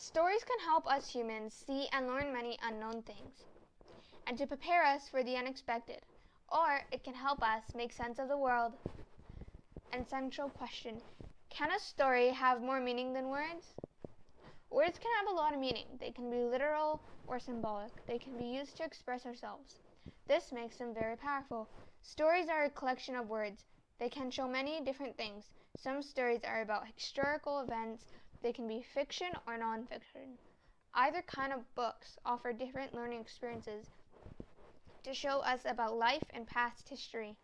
Stories can help us humans see and learn many unknown things, and to prepare us for the unexpected, or it can help us make sense of the world. An essential question: can a story have more meaning than words? Words can have a lot of meaning. They can be literal or symbolic. They can be used to express ourselves. This makes them very powerful. Stories are a collection of words. They can show many different things. Some stories are about historical events. They can be fiction or non-fiction. Either kind of books offer different learning experiences to show us about life and past history.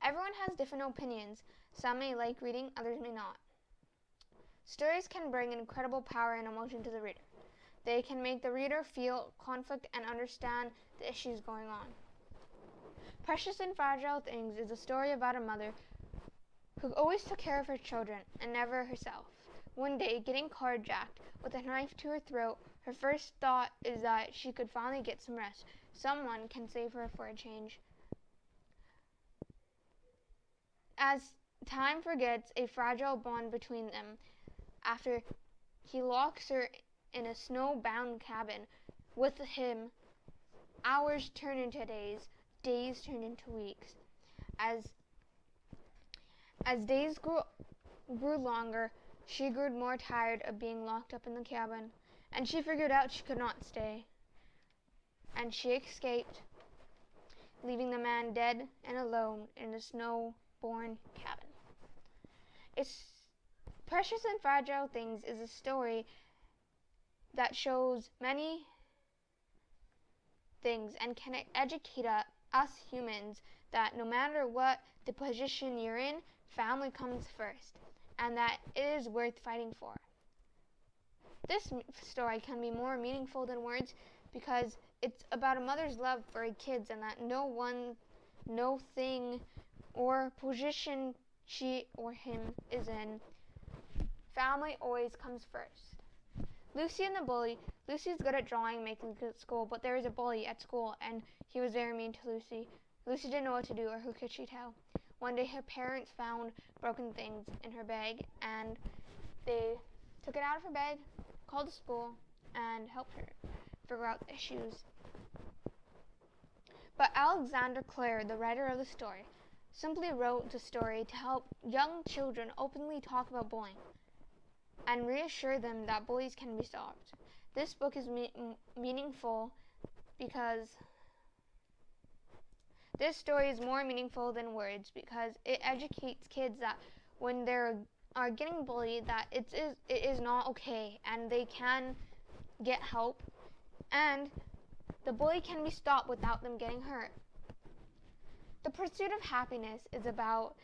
Everyone has different opinions. Some may like reading, others may not. Stories can bring incredible power and emotion to the reader. They can make the reader feel conflict and understand the issues going on. Precious and Fragile Things is a story about a mother who always took care of her children and never herself. One day, getting carjacked with a knife to her throat, her first thought is that she could finally get some rest. Someone can save her for a change. As time forgets a fragile bond between them, after he locks her in a snow-bound cabin with him, hours turn into days, days turn into weeks. As days grew longer, she grew more tired of being locked up in the cabin, and she figured out she could not stay. And she escaped, leaving the man dead and alone in the snow-born cabin. Precious and Fragile Things is a story that shows many things and can educate us humans that no matter what the position you're in, family comes first, and that it is worth fighting for. This story can be more meaningful than words because it's about a mother's love for her kids, and that no thing or position she or him is in, family always comes first. Lucy and the Bully. Lucy's good at drawing and making good at school, but there is a bully at school, and he was very mean to Lucy. Lucy didn't know what to do, or who could she tell? One day her parents found broken things in her bag, and they took it out of her bag, called the school, and helped her figure out the issues. But Alexander Clare, the writer of the story, simply wrote the story to help young children openly talk about bullying and reassure them that bullies can be stopped. This book is meaningful because this story is more meaningful than words because it educates kids that when they are getting bullied, that it is not okay, and they can get help, and the bully can be stopped without them getting hurt. The Pursuit of Happiness is about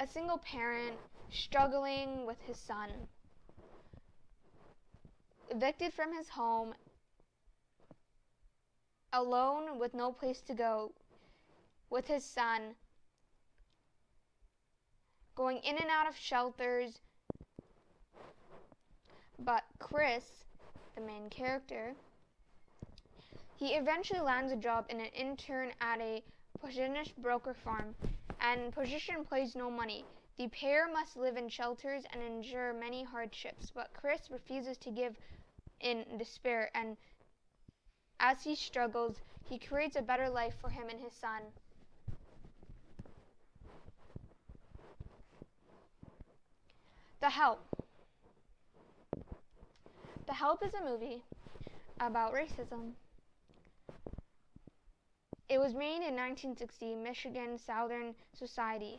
a single parent struggling with his son, evicted from his home, alone with no place to go, with his son, going in and out of shelters. But Chris, the main character, he eventually lands a job in an intern at a Positionish broker farm, and position pays no money. The pair must live in shelters and endure many hardships, but Chris refuses to give in despair, and as he struggles, he creates a better life for him and his son. The Help. The Help is a movie about racism. It was made in 1960, Michigan Southern Society.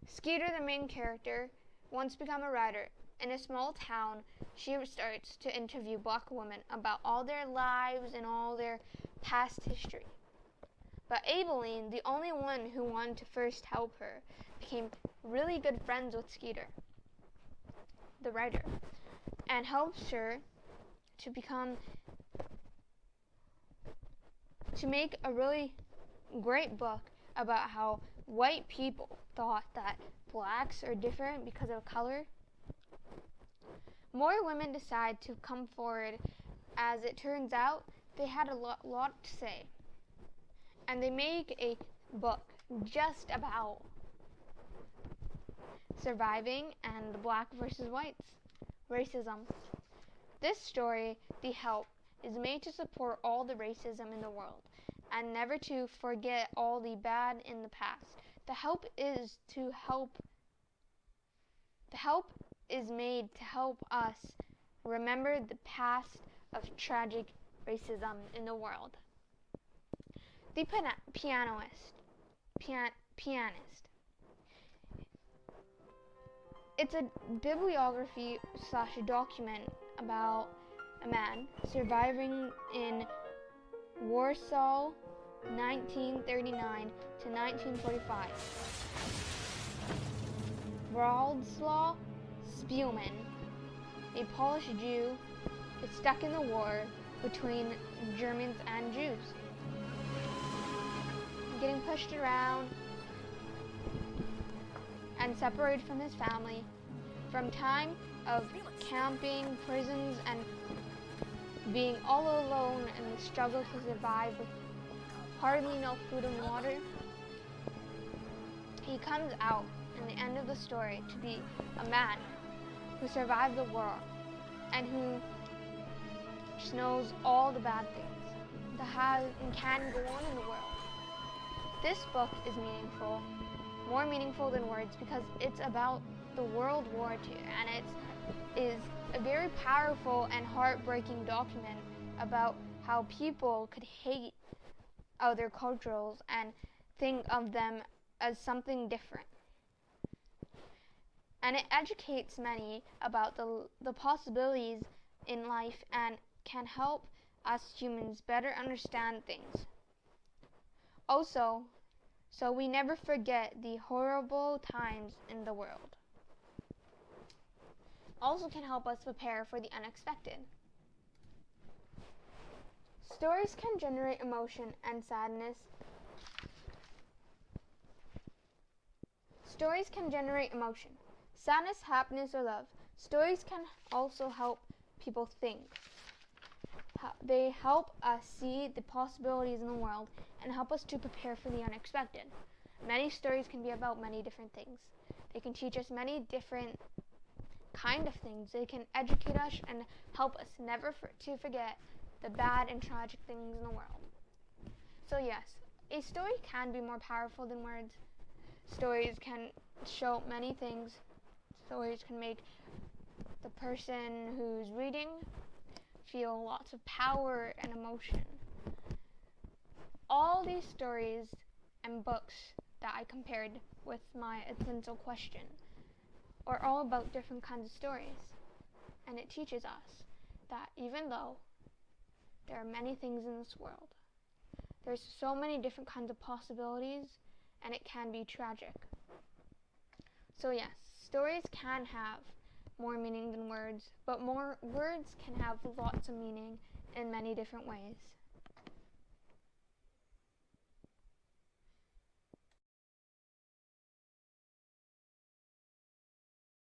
Skeeter, the main character, wants to become a writer. In a small town, she starts to interview black women about all their lives and all their past history. But Abilene, the only one who wanted to first help her, became really good friends with Skeeter, the writer, and helps her to make a really great book about how white people thought that blacks are different because of color. More women decide to come forward. As it turns out, they had a lot to say. And they make a book just about surviving, and the black versus whites, racism. This story, The Help, is made to support all the racism in the world and never to forget all the bad in the past. The Help is made to help us remember the past of tragic racism in the world. The Pianist. It's a bibliography / document about a man surviving in Warsaw, 1939 to 1945. Władysław Spielman, a Polish Jew, is stuck in the war between Germans and Jews, getting pushed around and separated from his family from time of camping, prisons, and being all alone in the struggle to survive with hardly no food and water. He comes out in the end of the story to be a man who survived the war and who just knows all the bad things that have and can go on in the world. This book is meaningful, more meaningful than words, because it's about the World War II, and it is a very powerful and heartbreaking document about how people could hate other cultures and think of them as something different. And it educates many about the possibilities in life and can help us humans better understand things. Also, so we never forget the horrible times in the world. Also can help us prepare for the unexpected. Stories can generate emotion and sadness. Stories can generate emotion, sadness, happiness, or love. Stories can also help people think. They help us see the possibilities in the world and help us to prepare for the unexpected. Many stories can be about many different things. They can teach us many different kind of things. They can educate us and help us never to forget the bad and tragic things in the world. So yes, a story can be more powerful than words. Stories can show many things. Stories can make the person who's reading feel lots of power and emotion. All these stories and books that I compared with my essential question are all about different kinds of stories. And it teaches us that even though there are many things in this world, there's so many different kinds of possibilities, and it can be tragic. So yes, stories can have more meaning than words, but more words can have lots of meaning in many different ways.